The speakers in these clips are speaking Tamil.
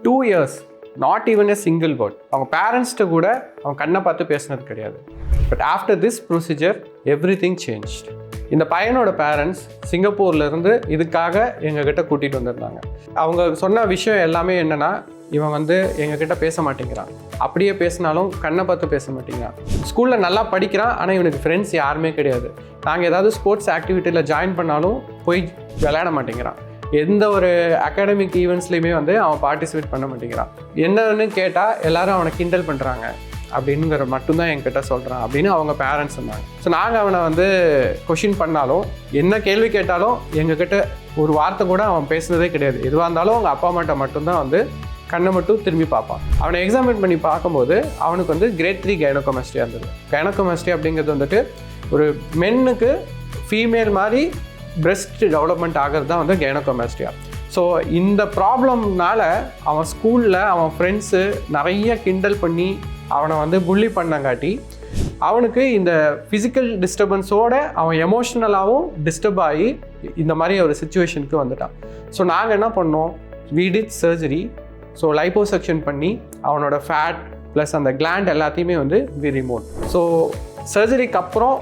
2 years not even a single word. அவங்க பேரண்ட்ஸ்கிட்ட கூட அவங்க கண்ணை பார்த்து பேசினது கிடையாது. But after this procedure everything changed. இந்த பையனோட பேரண்ட்ஸ் சிங்கப்பூர்லேருந்து இதுக்காக எங்ககிட்ட கூட்டிகிட்டு வந்திருந்தாங்க. அவங்க சொன்ன விஷயம் எல்லாமே என்னென்னா, இவன் வந்து எங்ககிட்ட பேச மாட்டேங்கிறான், அப்படியே பேசினாலும் கண்ணை பார்த்து பேச மாட்டேங்கிறான், ஸ்கூலில் நல்லா படிக்கிறான் ஆனால் இவனுக்கு ஃப்ரெண்ட்ஸ் யாருமே கிடையாது, நாங்கள் ஏதாவது ஸ்போர்ட்ஸ் ஆக்டிவிட்டியில் ஜாயின் பண்ணாலும் போய் விளையாட மாட்டேங்கிறான், எந்த ஒரு அகாடமிக் ஈவெண்ட்ஸ்லையுமே வந்து அவன் பார்ட்டிசிபேட் பண்ண மாட்டேங்கிறான், என்னன்னு கேட்டால் எல்லாரும் அவனை கிண்டல் பண்ணுறாங்க அப்படிங்கிற மட்டும்தான் என்கிட்ட சொல்கிறான் அப்படின்னு அவங்க பேரண்ட்ஸ் சொன்னாங்க. ஸோ நாங்கள் அவனை வந்து கொஷின் பண்ணாலும் என்ன கேள்வி கேட்டாலும் எங்ககிட்ட ஒரு வார்த்தை கூட அவன் பேசுனதே கிடையாது. எதுவாக இருந்தாலும் அவங்க அப்பா அம்மாட்ட மட்டும்தான் வந்து கண்ணை மட்டும் திரும்பி பார்ப்பான். அவனை எக்ஸாமின் பண்ணி பார்க்கும்போது அவனுக்கு வந்து கிரேட் 3 கைனோகோமாஸ்டியா இருந்தது. கைனோகோமாஸ்டியா அப்படிங்கிறது வந்துட்டு ஒரு மென்னுக்கு ஃபீமேல் மாதிரி பிரெஸ்ட் டெவலப்மெண்ட் ஆகிறது தான் வந்து கைனோகோமாஸ்டியா. ஸோ இந்த ப்ராப்ளம்னால அவன் ஸ்கூலில் அவன் ஃப்ரெண்ட்ஸு நிறைய கிண்டல் பண்ணி அவனை வந்து புள்ளி பண்ணங்காட்டி அவனுக்கு இந்த ஃபிசிக்கல் டிஸ்டர்பன்ஸோட அவன் எமோஷ்னலாகவும் டிஸ்டர்ப் ஆகி இந்த மாதிரி ஒரு சுச்சுவேஷனுக்கு வந்துட்டான். ஸோ நாங்கள் என்ன பண்ணோம், we did surgery. So liposuction பண்ணி அவனோட ஃபேட் ப்ளஸ் அந்த கிளாண்ட் எல்லாத்தையுமே வந்து we removed. ஸோ சர்ஜரிக்கு அப்புறம்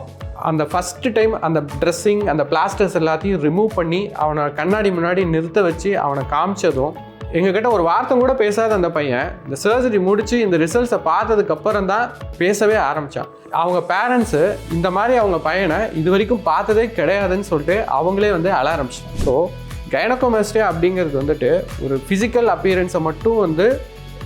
அந்த ஃபஸ்ட்டு டைம் அந்த ட்ரெஸ்ஸிங் அந்த பிளாஸ்டர்ஸ் எல்லாத்தையும் ரிமூவ் பண்ணி அவனை கண்ணாடி முன்னாடி நிறுத்த வச்சு அவனை காமிச்சதும் எங்ககிட்ட ஒரு வார்த்தை கூட பேசாத அந்த பையன் இந்த சர்ஜரி முடித்து இந்த ரிசல்ட்ஸை பார்த்ததுக்கப்புறம் தான் பேசவே ஆரம்பித்தான். அவங்க பேரண்ட்ஸு இந்த மாதிரி அவங்க பையனை இது வரைக்கும் பார்த்ததே கிடையாதுன்னு சொல்லிட்டு அவங்களே வந்து அழ ஆரம்பிச்சிட்டாங்க. ஸோ கைனோகோமாஸ்டியா அப்படிங்கிறது வந்துட்டு ஒரு ஃபிசிக்கல் அப்பியரன்ஸை மட்டும் வந்து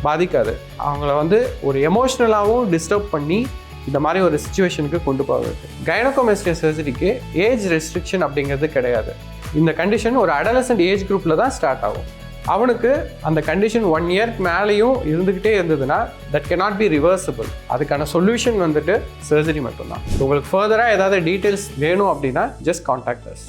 பாதிக்காது, அவங்கள வந்து ஒரு எமோஷ்னலாகவும் டிஸ்டர்ப் பண்ணி இந்த மாதிரி ஒரு சிச்சுவேஷனுக்கு கொண்டு போகுது. கைனோகோமாஸ்டியா சர்ஜரிக்கு ஏஜ் ரெஸ்ட்ரிக்ஷன் அப்படிங்கிறது கிடையாது. இந்த கண்டிஷன் ஒரு அடலசன்ட் ஏஜ் குரூப்பில் தான் ஸ்டார்ட் ஆகும். அவனுக்கு அந்த கண்டிஷன் 1 இயர்க்கு மேலேயும் இருந்துக்கிட்டே இருந்ததுன்னா தட் cannot be reversible. அதுக்கான சொல்யூஷன் வந்துட்டு சர்ஜரி மட்டும்தான். உங்களுக்கு ஃபர்தராக ஏதாவது டீட்டெயில்ஸ் வேணும் அப்படின்னா ஜஸ்ட் கான்டாக்ட் அஸ்.